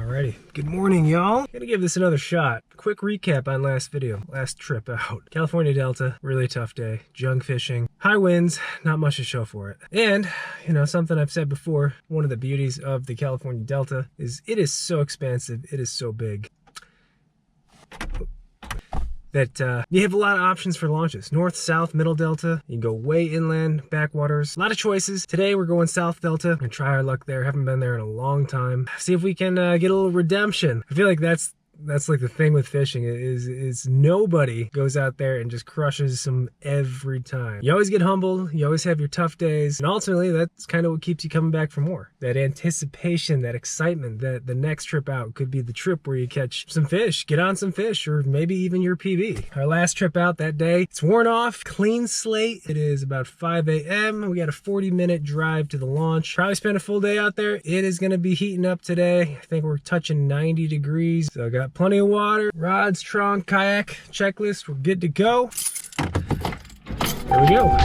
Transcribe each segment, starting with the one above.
Alrighty, good morning y'all. Gonna give this another shot. Quick recap on last trip out. California Delta, really tough day. Junk fishing, high winds, not much to show for it. And, you know, something I've said before, one of the beauties of the California Delta is it is so expansive, it is so big, that you have a lot of options for launches. North, south, middle delta. You can go way inland, backwaters. A lot of choices. Today we're going south delta and try our luck there. Haven't been there in a long time. See if we can get a little redemption. I feel like that's like the thing with fishing is nobody goes out there and just crushes them every time. You always get humbled, you always have your tough days, and ultimately that's kind of what keeps you coming back for more. That anticipation, that excitement that the next trip out could be the trip where you catch some fish, get on some fish, or maybe even your PB. Our last trip out that day, it's worn off, clean slate. It is about 5 a.m. We got a 40-minute drive to the launch. Probably spent a full day out there. It is gonna be heating up today. I think we're touching 90 degrees. So I got plenty of water, rods, trunk, kayak, checklist. We're good to go. There we go.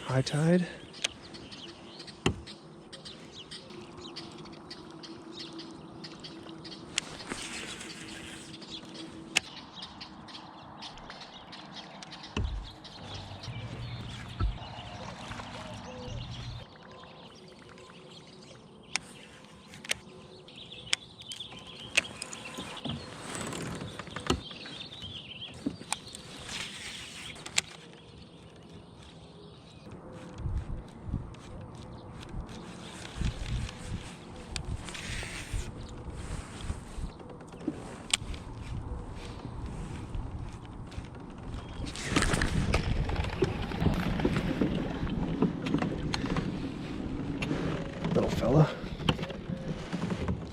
High tide. Little fella.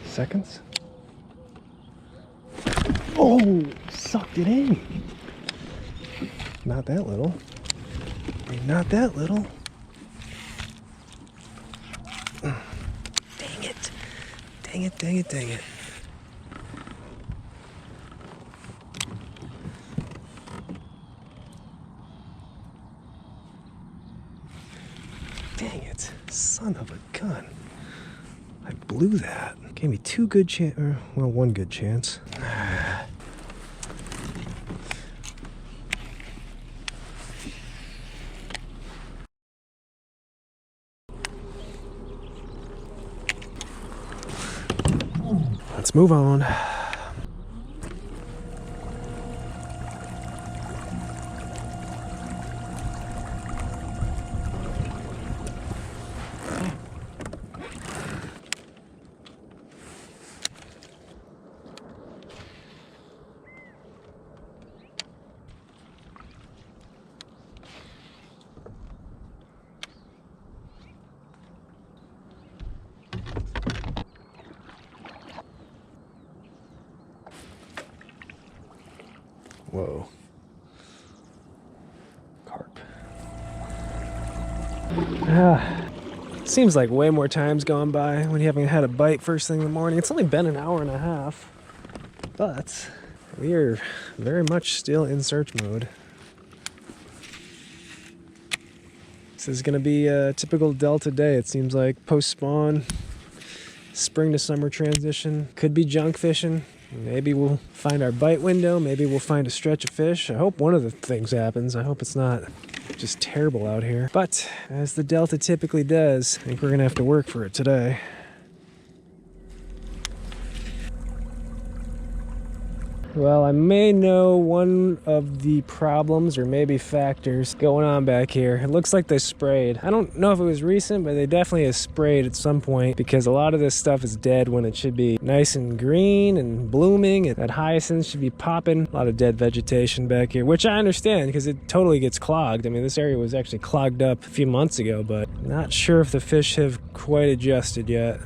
Seconds. Oh, sucked it in. Not that little. Not that little. Dang it. Dang it, dang it, dang it. Dang it, son of a gun. I blew that. Gave me two good chances, well, one good chance. Let's move on. Whoa. Carp. Seems like way more time's gone by when you haven't had a bite first thing in the morning. It's only been an hour and a half, but we are very much still in search mode. This is going to be a typical Delta day. It seems like post-spawn, spring to summer transition. Could be junk fishing. Maybe we'll find our bite window. Maybe we'll find a stretch of fish. I hope one of the things happens. I hope it's not just terrible out here. But as the Delta typically does, I think we're gonna have to work for it today. Well, I may know one of the problems or maybe factors going on back here. It looks like they sprayed. I don't know if it was recent, but they definitely have sprayed at some point because a lot of this stuff is dead when it should be nice and green and blooming, and that hyacinth should be popping. A lot of dead vegetation back here, which I understand because it totally gets clogged. I mean, this area was actually clogged up a few months ago, but not sure if the fish have quite adjusted yet.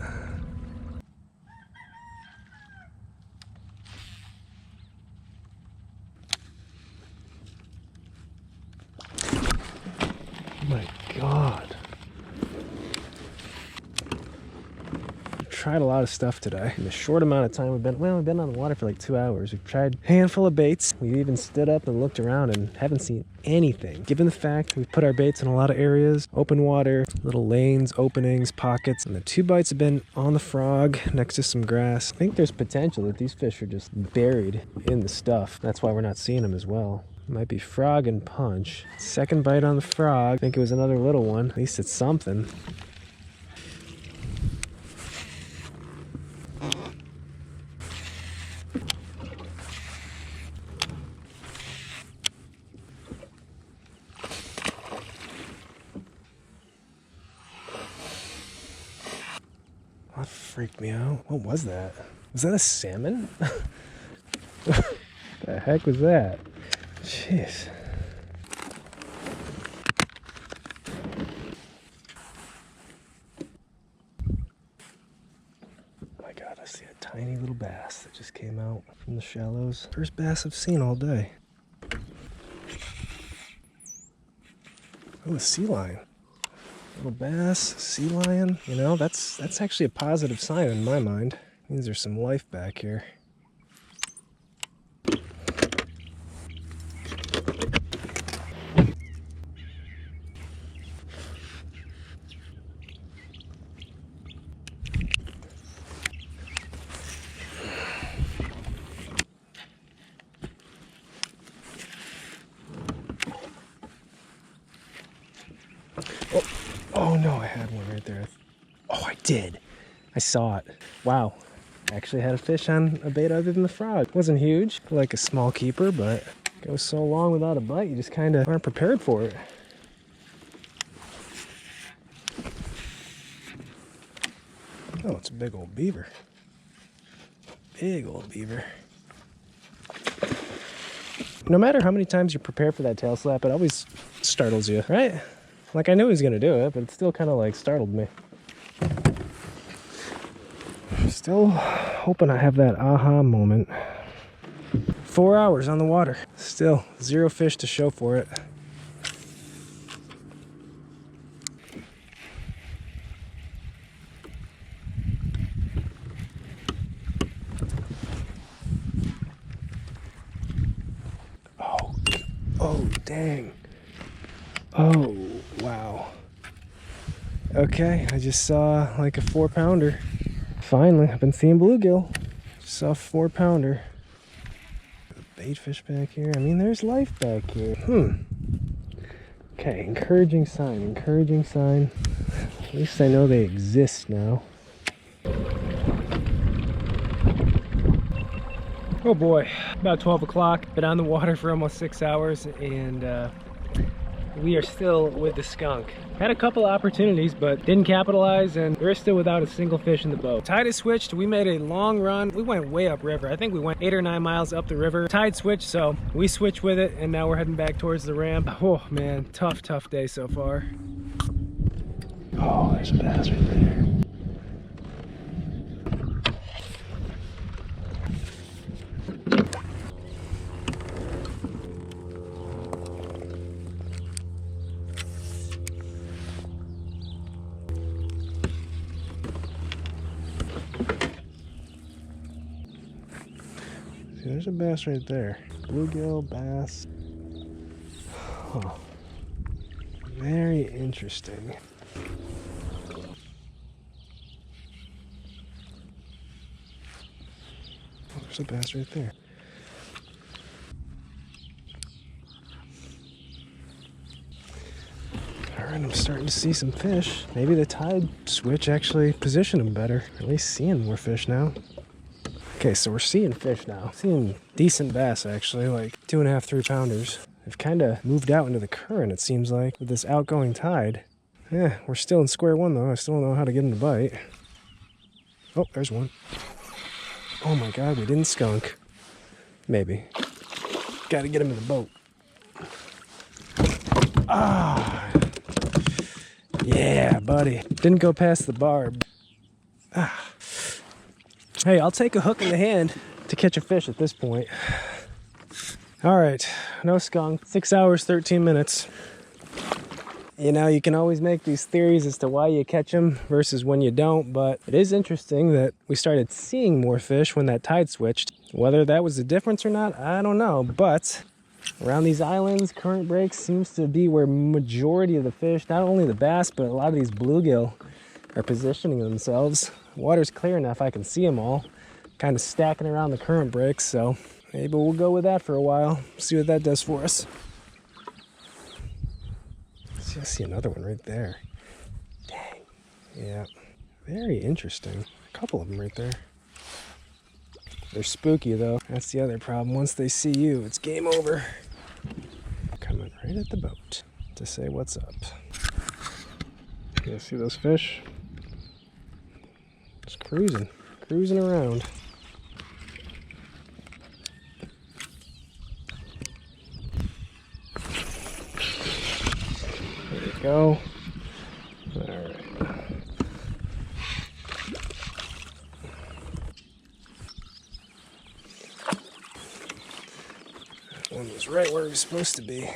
tried a lot of stuff today. In the short amount of time we've been on the water for like 2 hours. We've tried a handful of baits. We even stood up and looked around and haven't seen anything. Given the fact we've put our baits in a lot of areas, open water, little lanes, openings, pockets, and the 2 bites have been on the frog next to some grass. I think there's potential that these fish are just buried in the stuff. That's why we're not seeing them as well. Might be frog and punch. Second bite on the frog. I think it was another little one. At least it's something. That freaked me out. What was that? Was that a salmon? What the heck was that? Jeez. Oh my God, I see a tiny little bass that just came out from the shallows. First bass I've seen all day. Oh, a sea lion. Little bass, sea lion. You know, that's actually a positive sign in my mind. It means there's some life back here. Oh no, I had one right there. Oh, I did. I saw it. Wow. I actually had a fish on a bait other than the frog. It wasn't huge, like a small keeper, but it goes so long without a bite, you just kind of aren't prepared for it. Oh, it's a big old beaver. Big old beaver. No matter how many times you prepare for that tail slap, it always startles you, right? Like, I knew he was gonna do it, but it still kind of like startled me. Still hoping I have that aha moment. 4 hours on the water. Still 0 fish to show for it. Oh, dang. Oh, wow. Okay, I just saw like a 4-pounder. Finally, I've been seeing bluegill. Just saw a 4-pounder. Bait fish back here. I mean, there's life back here. Okay, encouraging sign, encouraging sign. At least I know they exist now. Oh boy, about 12 o'clock. Been on the water for almost 6 hours, and we are still with the skunk. Had a couple opportunities, but didn't capitalize, and we're still without a single fish in the boat. Tide has switched. We made a long run. We went way upriver. I think we went 8 or 9 miles up the river. Tide switched, so we switched with it, and now we're heading back towards the ramp. Oh man, tough day so far. Oh, there's a bass right there. There's a bass right there. Bluegill, bass. Huh. Very interesting. Oh, there's a bass right there. Alright, I'm starting to see some fish. Maybe the tide switch actually positioned them better. At least seeing more fish now. Okay, so we're seeing fish now. Seeing decent bass, actually, like 2.5, 3-pounders. They've kind of moved out into the current, it seems like, with this outgoing tide. Yeah, we're still in square one, though. I still don't know how to get them to bite. Oh, there's one. Oh my God, we didn't skunk. Maybe. Gotta get him in the boat. Ah! Yeah, buddy. Didn't go past the barb. Ah. Hey, I'll take a hook in the hand to catch a fish at this point. All right, no skunk. 6 hours, 13 minutes. You know, you can always make these theories as to why you catch them versus when you don't, but it is interesting that we started seeing more fish when that tide switched. Whether that was the difference or not, I don't know, but around these islands, current breaks seems to be where majority of the fish, not only the bass, but a lot of these bluegill are positioning themselves. Water's clear enough, I can see them all, kind of stacking around the current breaks, so maybe we'll go with that for a while, see what that does for us. I see another one right there. Dang. Yeah, very interesting. A couple of them right there. They're spooky though. That's the other problem. Once they see you, it's game over. Coming right at the boat to say what's up. You see those fish? Just cruising around. There we go. All right. That one was right where it was supposed to be.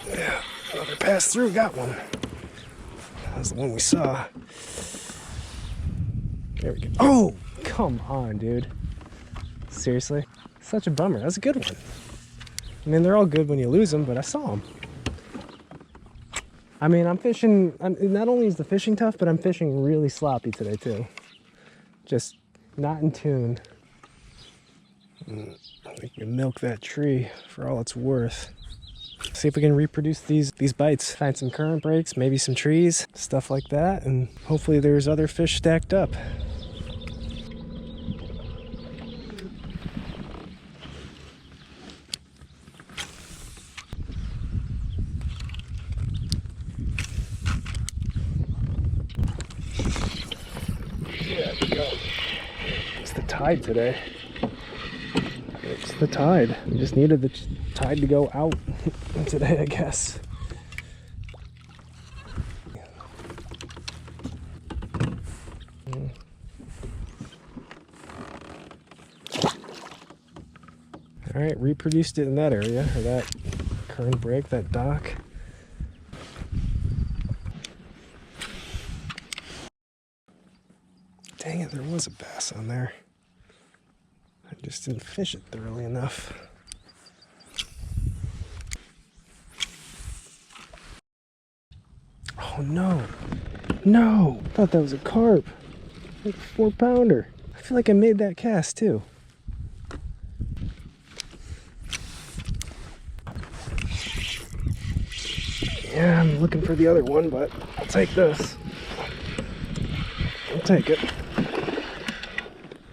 Yeah, another pass through, got one. That was the one we saw. There we go. Oh, come on, dude. Seriously? Such a bummer. That was a good one. I mean, they're all good when you lose them, but I saw them. I mean, I'm fishing, not only is the fishing tough, but I'm fishing really sloppy today, too. Just not in tune. I think we milk that tree for all it's worth. See if we can reproduce these bites. Find some current breaks, maybe some trees, stuff like that, and hopefully there's other fish stacked up. There we go. It's the tide today. It's the tide. We just needed the tide to go out today, I guess. All right, reproduced it in that area, or that current break, that dock. Dang it, there was a bass on there. I just didn't fish it thoroughly enough. Oh no, no, I thought that was a carp, like a 4-pounder. I feel like I made that cast too. Yeah, I'm looking for the other one, but I'll take this. I'll take it.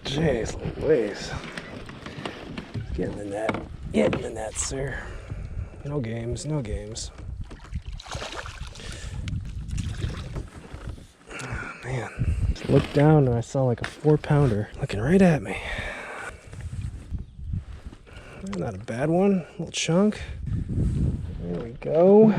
Jeez Louise. Get in the net. Get in the net, sir. No games, no games. Oh, man. Just looked down and I saw like a 4-pounder looking right at me. Not a bad one. A little chunk. There we go.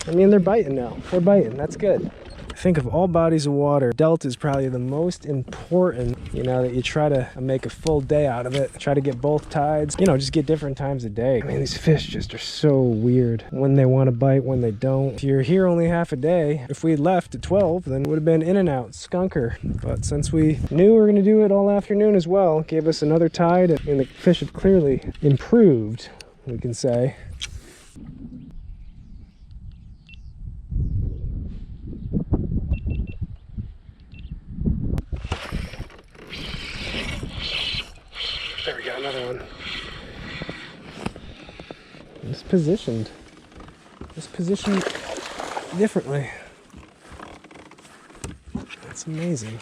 I mean, they're biting now. They're biting. That's good. I think of all bodies of water, Delta is probably the most important, you know, that you try to make a full day out of it. Try to get both tides, you know, just get different times a day. I mean, these fish just are so weird. When they want to bite, when they don't. If you're here only half a day, if we had left at 12, then it would have been in and out, skunker. But since we knew we were going to do it all afternoon as well, it gave us another tide, and the fish have clearly improved, we can say. There we go, another one. Just positioned differently. That's amazing.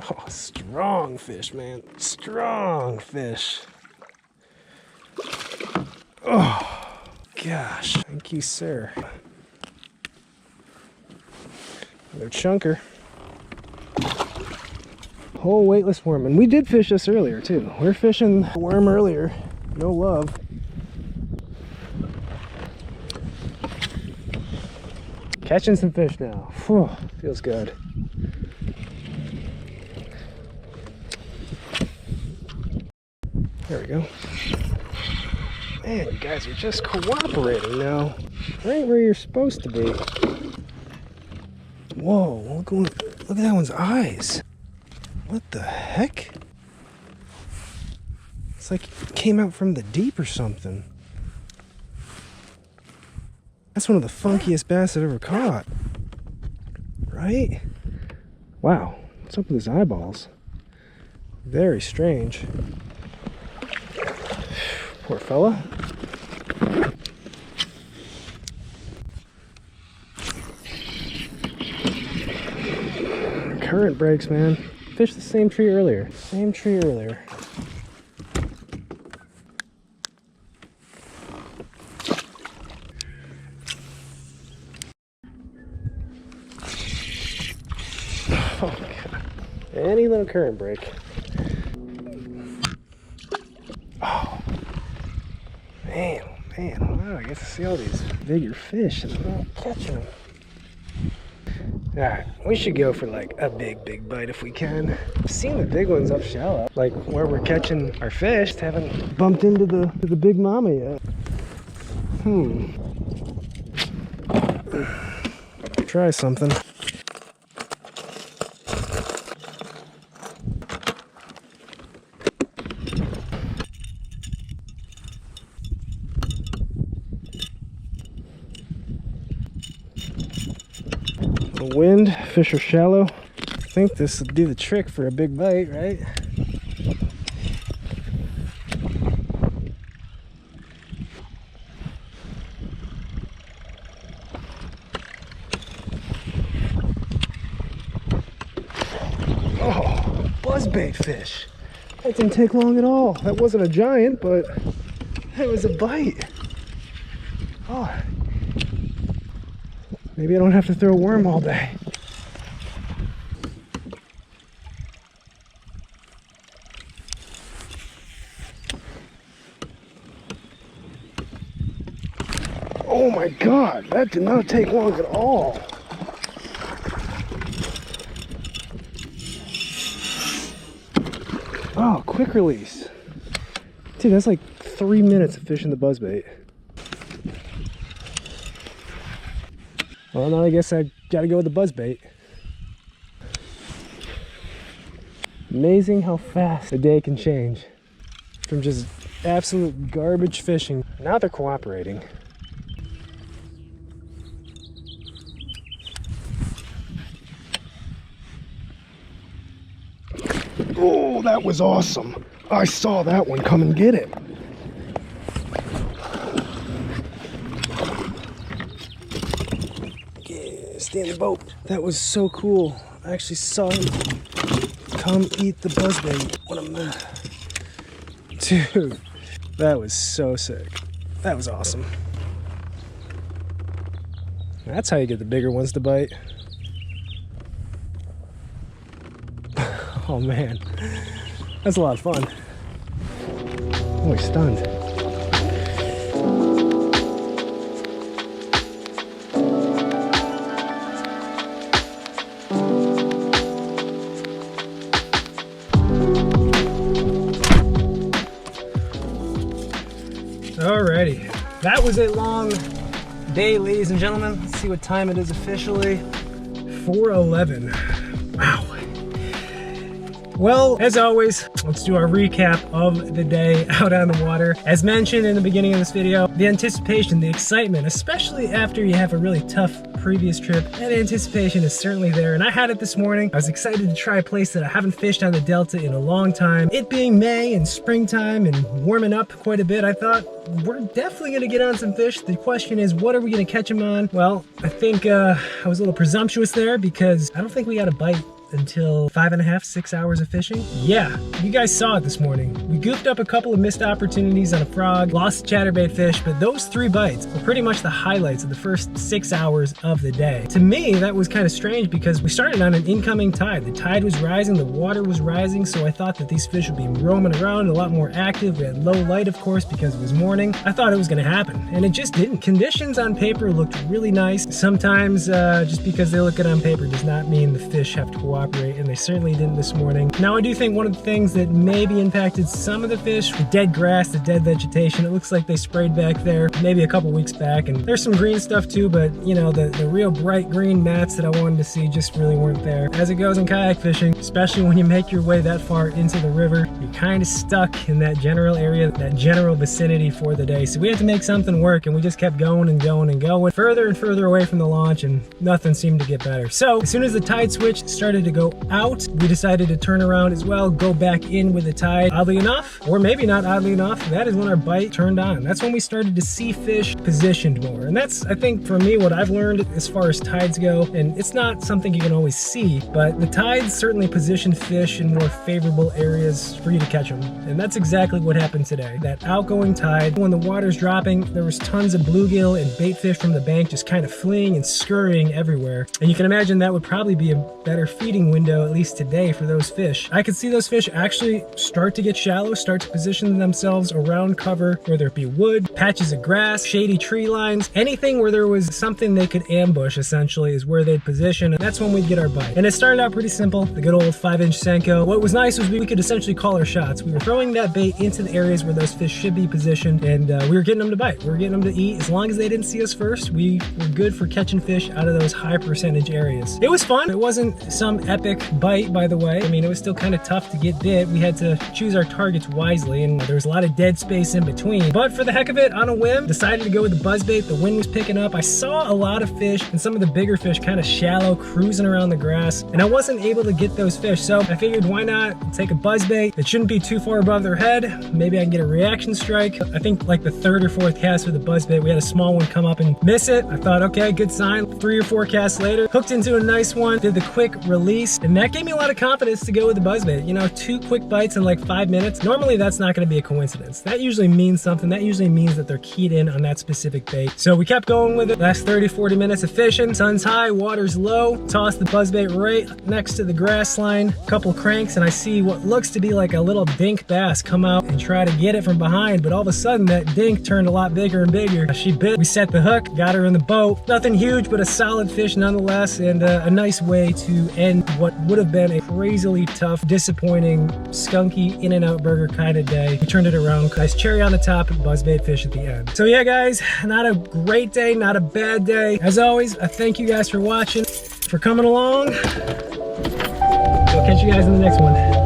Oh, strong fish, man. Strong fish. Oh, gosh. Thank you, sir. Another chunker. Whole weightless worm, and we did fish this earlier too. We were fishing the worm earlier. No love. Catching some fish now. Whew, feels good. There we go. Man, you guys are just cooperating now. Right where you're supposed to be. Whoa, look at that one's eyes. What the heck? It's like it came out from the deep or something. That's one of the funkiest bass I've ever caught. Right? Wow, what's up with his eyeballs? Very strange. Poor fella. Current breaks, man. Fished the same tree earlier. Same tree earlier. Oh my god. Any little current break. Oh. Man, wow, I get to see all these bigger fish and I'm not catching them. Alright, we should go for like a big bite if we can. I've seen the big ones up shallow, like where we're catching our fish. Haven't bumped into the big mama yet. Try something. The wind, fish are shallow. I think this would do the trick for a big bite, right? Oh, buzzbait fish. That didn't take long at all. That wasn't a giant, but that was a bite. Oh. Maybe I don't have to throw a worm all day. Oh my god, that did not take long at all. Oh, quick release. Dude, that's like 3 minutes of fishing the buzzbait. Well, now I guess I gotta go with the buzzbait. Amazing how fast a day can change. From just absolute garbage fishing. Now they're cooperating. Oh, that was awesome. I saw that one. Come and get it. Stay in the boat. That was so cool. I actually saw him come eat the buzzbait. What a man. Dude, that was so sick. That was awesome. That's how you get the bigger ones to bite. Oh man, that's a lot of fun. I'm really stunned. Alrighty, that was a long day, ladies and gentlemen. Let's see what time it is officially. 4:11. Wow. Well, as always, let's do our recap of the day out on the water. As mentioned in the beginning of this video, the anticipation, the excitement, especially after you have a really tough previous trip, that anticipation is certainly there, and I had it this morning. I was excited to try a place that I haven't fished on the Delta in a long time. It being May and springtime and warming up quite a bit, I thought we're definitely gonna get on some fish. The question is, what are we gonna catch them on? Well, I think I was a little presumptuous there because I don't think we got a bite until 5.5, 6 hours of fishing. Yeah, you guys saw it this morning. We goofed up a couple of missed opportunities on a frog, lost a chatterbait fish, but those 3 bites were pretty much the highlights of the first 6 hours of the day. To me, that was kind of strange because we started on an incoming tide. The tide was rising, the water was rising, so I thought that these fish would be roaming around a lot more active. We had low light, of course, because it was morning. I thought it was gonna happen, and it just didn't. Conditions on paper looked really nice. Sometimes, just because they look good on paper does not mean the fish have to cooperate. cooperate, and they certainly didn't this morning. Now, I do think one of the things that maybe impacted some of the fish, the dead grass, the dead vegetation. It looks like they sprayed back there maybe a couple weeks back, and there's some green stuff too, but you know, the real bright green mats that I wanted to see just really weren't there. As it goes in kayak fishing, especially when you make your way that far into the river, you're kind of stuck in that general area, that general vicinity for the day. So we had to make something work, and we just kept going and going and going, further and further away from the launch, and nothing seemed to get better. So as soon as the tide switch started to go out, we decided to turn around as well, go back in with the tide. Oddly enough, or maybe not oddly enough, that is when our bite turned on. That's when we started to see fish positioned more. And that's, I think, for me, what I've learned as far as tides go, and it's not something you can always see, but the tides certainly position fish in more favorable areas for you to catch them. And that's exactly what happened today. That outgoing tide, when the water's dropping, there was tons of bluegill and bait fish from the bank just kind of fleeing and scurrying everywhere. And you can imagine that would probably be a better feeding window, at least today, for those fish. I could see those fish actually start to get shallow, start to position themselves around cover, whether it be wood, patches of grass, shady tree lines, anything where there was something they could ambush, essentially, is where they'd position, and that's when we'd get our bite. And it started out pretty simple, the good old 5-inch SENKO. What was nice was we could essentially call our shots. We were throwing that bait into the areas where those fish should be positioned, and we were getting them to bite. We were getting them to eat. As long as they didn't see us first, we were good for catching fish out of those high percentage areas. It was fun. It wasn't some epic bite, by the way. I mean, it was still kind of tough to get bit. We had to choose our targets wisely, and there was a lot of dead space in between. But for the heck of it, on a whim, decided to go with the BUZZBAIT. The wind was picking up. I saw a lot of fish, and some of the bigger fish kind of shallow, cruising around the grass, and I wasn't able to get those fish. So I figured, why not take a BUZZBAIT that shouldn't be too far above their head? Maybe I can get a reaction strike. I think like the third or fourth cast with the BUZZBAIT, we had a small one come up and miss it. I thought, okay, good sign. 3 or 4 casts later, hooked into a nice one, did the quick release, and that gave me a lot of confidence to go with the BUZZBAIT. You know, 2 quick bites in like 5 minutes. Normally that's not going to be a coincidence. That usually means something. That usually means that they're keyed in on that specific bait. So we kept going with it. Last 30-40 minutes of fishing. Sun's high, water's low. Toss the BUZZBAIT right next to the grass line. Couple cranks, and I see what looks to be like a little dink bass come out and try to get it from behind, but all of a sudden that dink turned a lot bigger and bigger. She bit. We set the hook, got her in the boat. Nothing huge, but a solid fish nonetheless, and a nice way to end what would have been a crazily tough, disappointing, skunky In-N-Out burger kind of day. We turned it around. Nice cherry on the top, BUZZBAIT fish at the end. So yeah, guys, not a great day, not a bad day. As always, I thank you guys for watching, for coming along. We'll catch you guys in the next one.